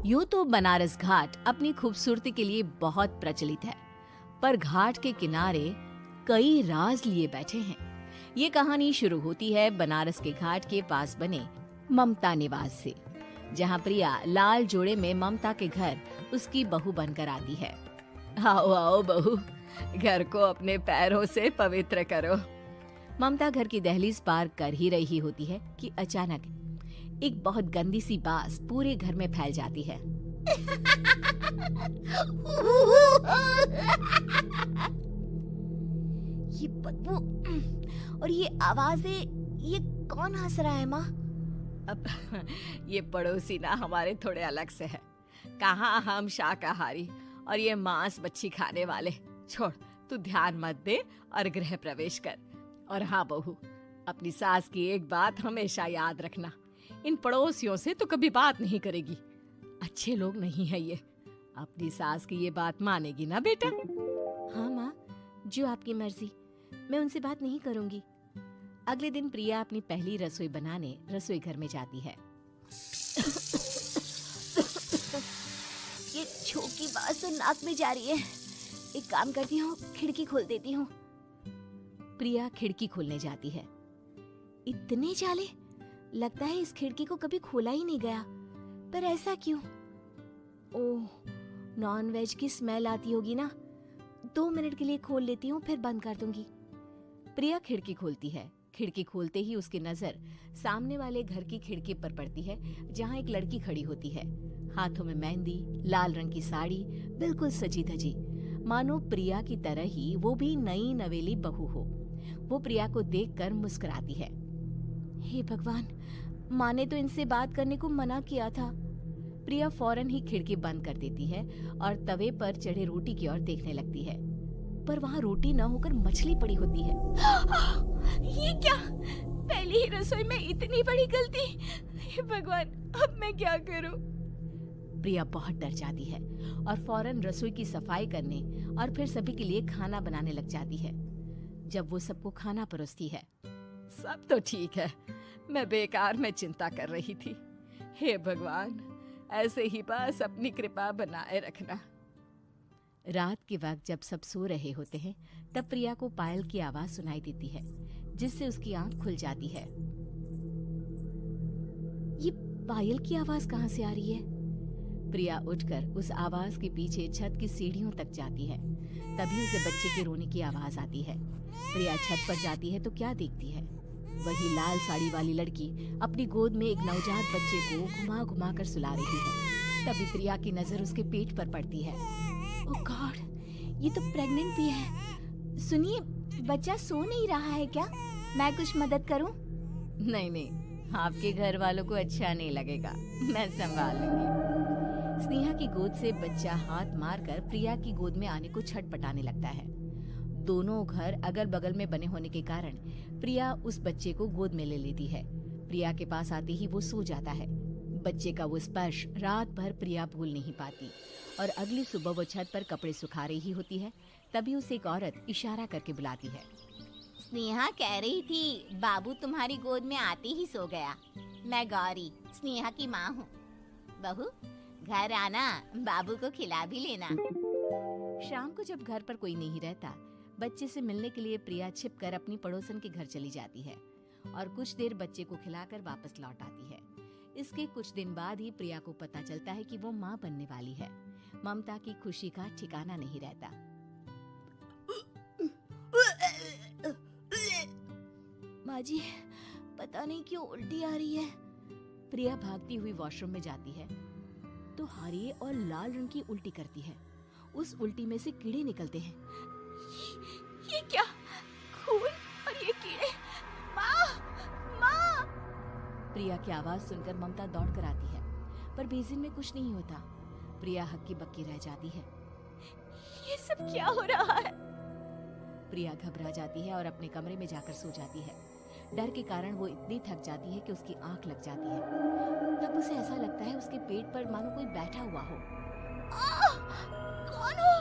यूं तो बनारस घाट अपनी खूबसूरती के लिए बहुत प्रचलित है, पर घाट के किनारे कई राज लिए बैठे हैं। ये कहानी शुरू होती है बनारस के घाट के पास बने ममता निवास से, जहाँ प्रिया लाल जोड़े में ममता के घर उसकी बहू बनकर आती है। आओ आओ बहू, घर को अपने पैरों से पवित्र करो। ममता घर की दहलीज पार कर ही रही होती है कि अचानक एक बहुत गंदी सी बास पूरे घर में फैल जाती है। ये बदबू और ये आवाजें, ये कौन हंस रहा है माँ? अब ये पड़ोसी ना हमारे थोड़े अलग से है। कहाँ हम शाकाहारी और ये मांस मच्छी खाने वाले। छोड़, तू ध्यान मत दे और गृह प्रवेश कर। और हाँ बहू, अपनी सास की एक बात हमेशा याद रखना, इन पड़ोसियों से तो कभी बात नहीं करेगी। अच्छे लोग नहीं है ये। अपनी सास की ये बात मानेगी ना बेटा? हाँ माँ, जो आपकी मर्जी, मैं उनसे बात नहीं करूंगी। अगले दिन प्रिया अपनी पहली रसोई बनाने रसोई घर में जाती है। ये छोकी बात तो नाक में जा रही है। एक काम करती हूँ, खिड़की खोल देती हूँ। प्रिया खिड़की खोलने जाती है। इतने जाले, लगता है इस खिड़की को कभी खोला ही नहीं गया। पर ऐसा क्यों? ओह, नॉन वेज की स्मेल आती होगी ना। 2 मिनट के लिए खोल लेती हूँ, फिर बंद कर दूंगी। प्रिया खिड़की खोलती है। खिड़की खोलते ही उसकी नजर सामने वाले घर की खिड़की पर पड़ती है, जहाँ एक लड़की खड़ी होती है। हाथों में मेहंदी, लाल रंग की साड़ी, बिल्कुल सजी धजी, मानो प्रिया की तरह ही वो भी नई नवेली बहू हो। वो प्रिया को देखकर मुस्कुराती है। हे भगवान, माँ ने तो इनसे बात करने को मना किया था। प्रिया फौरन ही खिड़की बंद कर देती है और तवे पर चढ़े रोटी की ओर देखने लगती है, पर वहाँ रोटी न होकर मछली पड़ी होती है। ये क्या? पहली ही रसोई में इतनी बड़ी गलती। हे भगवान, अब मैं क्या करूं? प्रिया बहुत डर जाती है और फौरन रसोई की सफाई करने और फिर सभी के लिए खाना बनाने लग जाती है। जब वो सबको खाना परोसती है, सब तो ठीक है, मैं बेकार में चिंता कर रही थी। हे भगवान, ऐसे ही बस अपनी कृपा बनाए रखना। रात के वक्त जब सब सो रहे होते हैं, तब प्रिया को पायल की आवाज सुनाई देती है, जिससे उसकी आंख खुल जाती है। ये पायल की आवाज कहाँ से आ रही है? प्रिया उठकर उस आवाज के पीछे छत की सीढ़ियों तक जाती है। तभी उसे बच्चे के रोने की आवाज आती है। प्रिया छत पर जाती है तो क्या देखती है? वही लाल साड़ी वाली लड़की अपनी गोद में एक नवजात बच्चे को घुमा घुमा कर सुला रही है। तभी प्रिया की नजर उसके पेट पर पड़ती है। ओह गॉड, ये तो प्रेग्नेंट भी है। सुनिए, बच्चा सो नहीं रहा है क्या? मैं कुछ मदद करूं? नहीं नहीं, आपके घर वालों को अच्छा नहीं लगेगा, मैं संभाल लूंगी। स्नेहा की गोद से बच्चा हाथ मारकर प्रिया की गोद में आने को छटपटाने लगता है। दोनों घर अगल बगल में बने होने के कारण प्रिया उस बच्चे को गोद में ले लेती है। प्रिया के पास आते ही वो सो जाता है। बच्चे का वो स्पर्श रात भर प्रिया भूल नहीं पाती और अगली सुबह वो छत पर कपड़े सुखा रही होती है। तभी उसे एक औरत इशारा करके बुलाती है। स्नेहा कह रही थी बाबू तुम्हारी गोद में आते ही सो गया। मैं गौरी, स्नेहा की माँ हूँ। बहू, घर आना, बाबू को खिला भी लेना। शाम को जब घर पर कोई नहीं रहता, बच्चे से मिलने के लिए प्रिया छिपकर अपनी पड़ोसन के घर चली जाती है और कुछ देर बच्चे को खिलाकर वापस लौट आती है। इसके कुछ दिन बाद ही प्रिया को पता चलता है कि वो माँ बनने वाली है। ममता की खुशी का ठिकाना नहीं रहता। माँ जी, पता नहीं क्यों उल्टी आ रही है। प्रिया भागती हुई वॉशरूम में जाती है तो हरे और लाल रंग की उल्टी करती है। उस उल्टी में से कीड़े निकलते हैं। ये क्या? खून और ये कीड़े! माँ! माँ! प्रिया की आवाज सुनकर ममता दौड़ कर आती है, पर बेसिन में कुछ नहीं होता। प्रिया हक्की बक्की रह जाती है। ये सब क्या हो रहा है? प्रिया घबरा जाती है और अपने कमरे में जाकर सो जाती है। डर के कारण वो इतनी थक जाती है कि उसकी आंख लग जाती है। तब उसे ऐसा लगता है उसके पेट पर मानो कोई बैठा हुआ हो। कौन हो?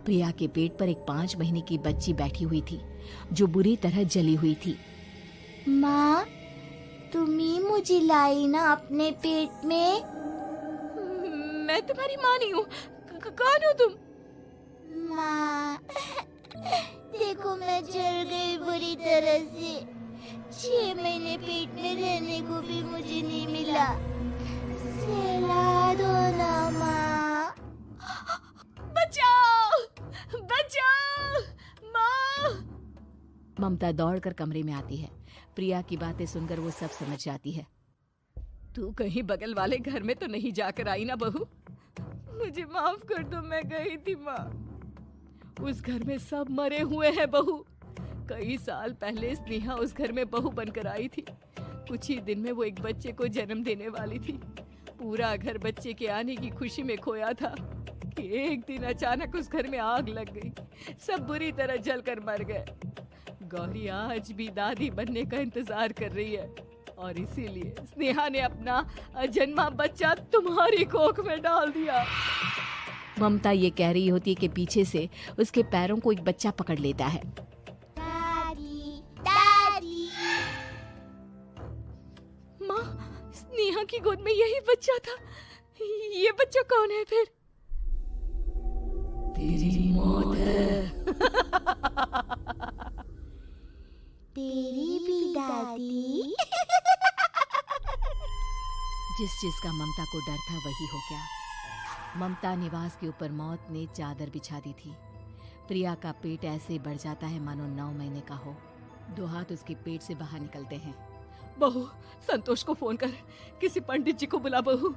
प्रिया के पेट पर एक 5 महीने की बच्ची बैठी हुई थी, जो बुरी तरह जली हुई थी। माँ, तुम ही मुझे लाई ना अपने पेट में? मैं तुम्हारी माँ नहीं हूँ। कौन हो तुम? माँ, देखो मैं जल गई बुरी तरह से। 6 महीने पेट में रहने को भी मुझे नहीं मिला। सहला दो ना माँ। बचाओ, बचाओ, माँ। ममता दौड़कर कमरे में आती है। प्रिया की बातें सुनकर वो सब समझ जाती है। तू कहीं बगल वाले घर में तो नहीं जाकर आई ना बहू? मुझे माफ कर दो, मैं गई थी माँ। उस घर में सब मरे हुए हैं बहू। कई साल पहले स्नेहा उस घर में बहू बनकर आई थी। कुछ ही दिन में वो एक बच्चे को जन्म देने वाली थी। पूरा घर बच्चे के आने की खुशी में खोया था कि एक दिन अचानक उस घर में आग लग गई। सब बुरी तरह जलकर मर गए। गौरी आज भी दादी बनने का इंतजार कर रही है और इसीलिए स्नेहा ने अपना अजन्मा बच्चा तुम्हारी कोख में डाल दिया। ममता ये कह रही होती है कि पीछे से उसके पैरों को एक बच्चा पकड़ लेता है। दादी, दादी। माँ, स्नेहा की गोद में यही बच्चा था। ये बच्चा कौन है फिर? तेरी मौत है। तेरी भी दादी। जिस चीज का ममता को डर था वही हो गया। ममता निवास के ऊपर मौत ने चादर बिछा दी थी। प्रिया का पेट ऐसे बढ़ जाता है मानो 9 महीने का हो। 2 हाथ उसके पेट से बाहर निकलते हैं। बहू, संतोष को फोन कर, किसी पंडित जी को बुला बहू।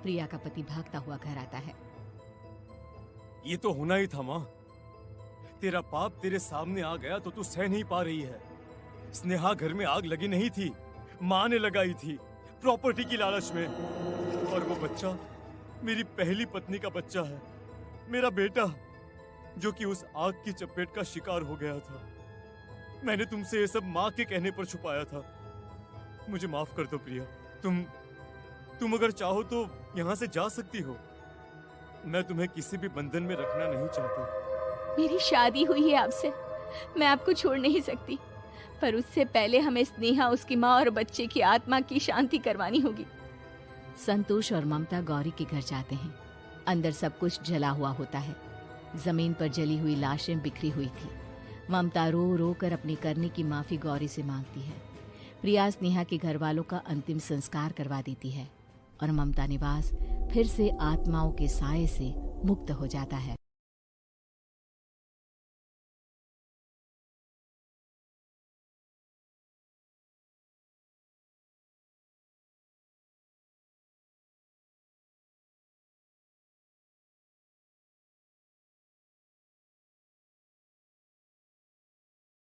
प्रिया का पति भागता हुआ घर आता है। ये तो होना ही था माँ। तेरा पाप तेरे सामने आ गया तो तू सह नहीं पा रही है। स्नेहा घर में आग लगी नहीं थी, माँ ने लगाई थी, प्रॉपर्टी की लालच में। और वो बच्चा मेरी पहली पत्नी का बच्चा है, मेरा बेटा, जो कि उस आग की चपेट का शिकार हो गया था। मैंने तुमसे ये सब माँ के कहने पर छुपाया था। मुझे माफ कर दो प्रिया। तुम अगर चाहो तो यहाँ से जा सकती हो। मैं तुम्हें किसी भी बंधन में रखना नहीं चाहता। मेरी शादी हुई है आपसे, मैं आपको छोड़ नहीं सकती, पर उससे पहले हमें स्नेहा, उसकी माँ और बच्चे की आत्मा की शांति करवानी होगी। संतोष और ममता गौरी के घर जाते हैं। अंदर सब कुछ जला हुआ होता है। जमीन पर जली हुई लाशें बिखरी हुई थी। ममता रो रो कर अपनी करने की माफी गौरी से मांगती है। प्रिया स्नेहा के घर वालों का अंतिम संस्कार करवा देती है और ममता निवास फिर से आत्माओं के साए से मुक्त हो जाता है।